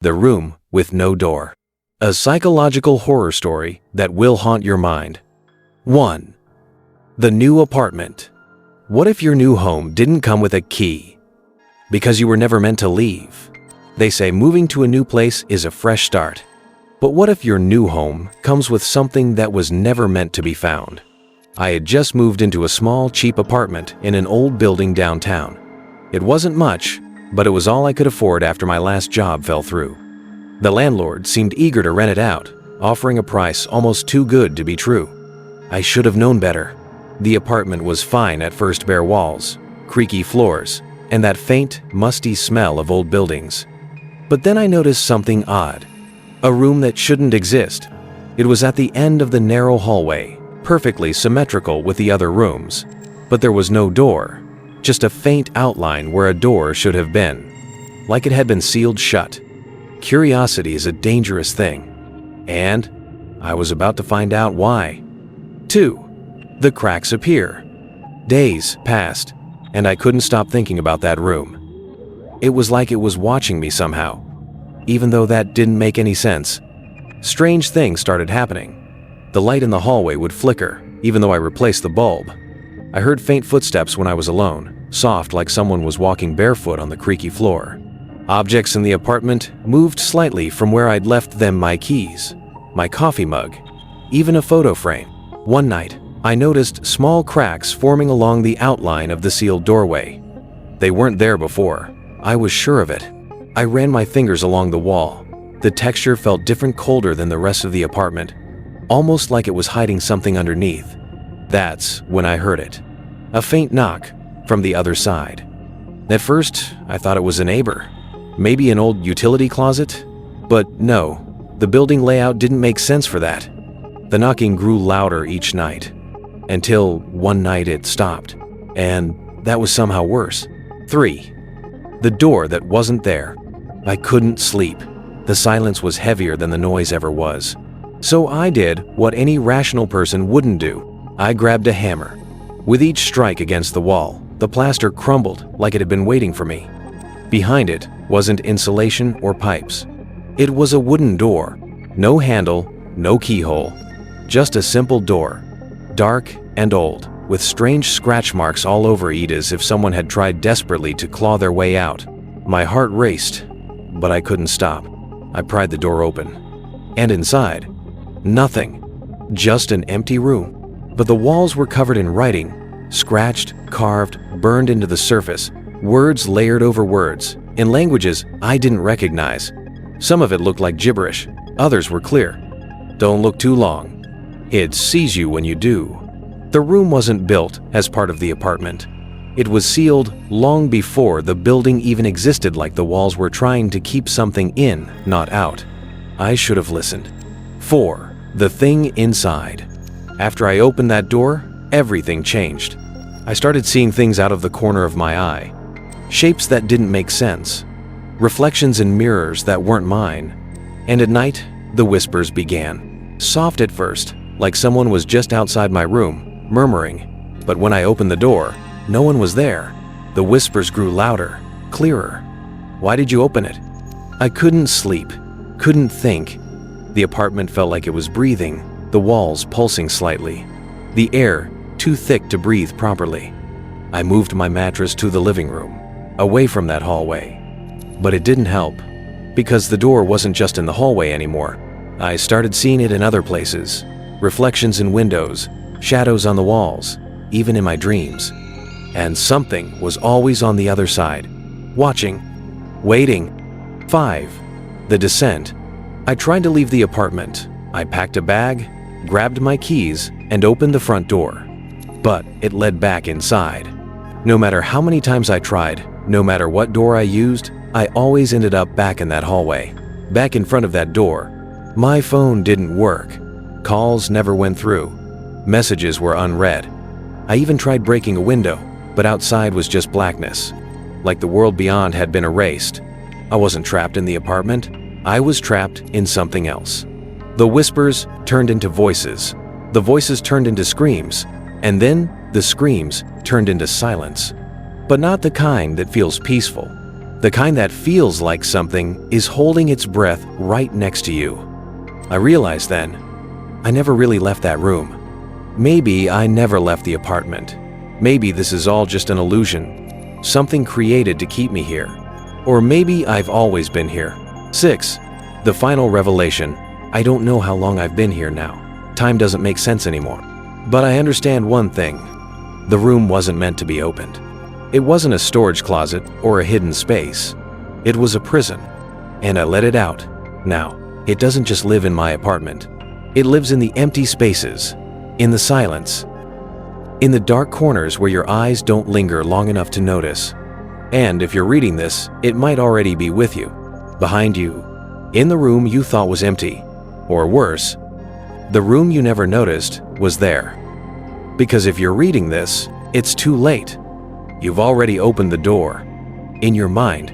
The Room with No Door. A psychological horror story that will haunt your mind. 1. The new apartment. What if your new home didn't come with a key? Because you were never meant to leave. They say moving to a new place is a fresh start. But what if your new home comes with something that was never meant to be found? I had just moved into a small, cheap apartment in an old building downtown. It wasn't much, but it was all I could afford after my last job fell through. The landlord seemed eager to rent it out, offering a price almost too good to be true. I should have known better. The apartment was fine at first: bare walls, creaky floors, and that faint, musty smell of old buildings. But then I noticed something odd. A room that shouldn't exist. It was at the end of the narrow hallway, perfectly symmetrical with the other rooms. But there was no door, just a faint outline where a door should have been, like it had been sealed shut. Curiosity is a dangerous thing, and I was about to find out why. 2. The cracks appear. Days passed, and I couldn't stop thinking about that room. It was like it was watching me somehow, even though that didn't make any sense. Strange things started happening. The light in the hallway would flicker, even though I replaced the bulb. I heard faint footsteps when I was alone, soft like someone was walking barefoot on the creaky floor. Objects in the apartment moved slightly from where I'd left them: my keys, my coffee mug, even a photo frame. One night, I noticed small cracks forming along the outline of the sealed doorway. They weren't there before. I was sure of it. I ran my fingers along the wall. The texture felt different, colder than the rest of the apartment, almost like it was hiding something underneath. That's when I heard it. A faint knock from the other side. At first, I thought it was a neighbor. Maybe an old utility closet? But no, the building layout didn't make sense for that. The knocking grew louder each night, until one night it stopped, and that was somehow worse. 3. The door that wasn't there. I couldn't sleep. The silence was heavier than the noise ever was. So I did what any rational person wouldn't do. I grabbed a hammer. With each strike against the wall, the plaster crumbled like it had been waiting for me. Behind it wasn't insulation or pipes. It was a wooden door. No handle, no keyhole. Just a simple door. Dark and old, with strange scratch marks all over it as if someone had tried desperately to claw their way out. My heart raced, but I couldn't stop. I pried the door open. And inside, nothing. Just an empty room. But the walls were covered in writing, scratched, carved, burned into the surface, words layered over words, in languages I didn't recognize. Some of it looked like gibberish, others were clear. Don't look too long. It sees you when you do. The room wasn't built as part of the apartment. It was sealed long before the building even existed, like the walls were trying to keep something in, not out. I should have listened. 4. The thing inside. After I opened that door, everything changed. I started seeing things out of the corner of my eye. Shapes that didn't make sense. Reflections in mirrors that weren't mine. And at night, the whispers began. Soft at first, like someone was just outside my room, murmuring. But when I opened the door, no one was there. The whispers grew louder, clearer. Why did you open it? I couldn't sleep, couldn't think. The apartment felt like it was breathing, the walls pulsing slightly, the air too thick to breathe properly. I moved my mattress to the living room, away from that hallway. But it didn't help, because the door wasn't just in the hallway anymore. I started seeing it in other places. Reflections in windows, shadows on the walls, even in my dreams. And something was always on the other side, watching, waiting. 5. The descent. I tried to leave the apartment. I packed a bag, grabbed my keys, and opened the front door. But it led back inside. No matter how many times I tried, no matter what door I used, I always ended up back in that hallway, back in front of that door. My phone didn't work. Calls never went through. Messages were unread. I even tried breaking a window, but outside was just blackness, like the world beyond had been erased. I wasn't trapped in the apartment. I was trapped in something else. The whispers turned into voices. The voices turned into screams. And then the screams turned into silence. But not the kind that feels peaceful. The kind that feels like something is holding its breath right next to you. I realized then, I never really left that room. Maybe I never left the apartment. Maybe this is all just an illusion, something created to keep me here. Or maybe I've always been here. 6. The final revelation. I don't know how long I've been here now. Time doesn't make sense anymore. But I understand one thing. The room wasn't meant to be opened. It wasn't a storage closet or a hidden space. It was a prison, and I let it out. Now, it doesn't just live in my apartment. It lives in the empty spaces, in the silence, in the dark corners where your eyes don't linger long enough to notice. And if you're reading this, it might already be with you, behind you, in the room you thought was empty. Or worse, the room you never noticed was there. Because if you're reading this, it's too late. You've already opened the door. In your mind,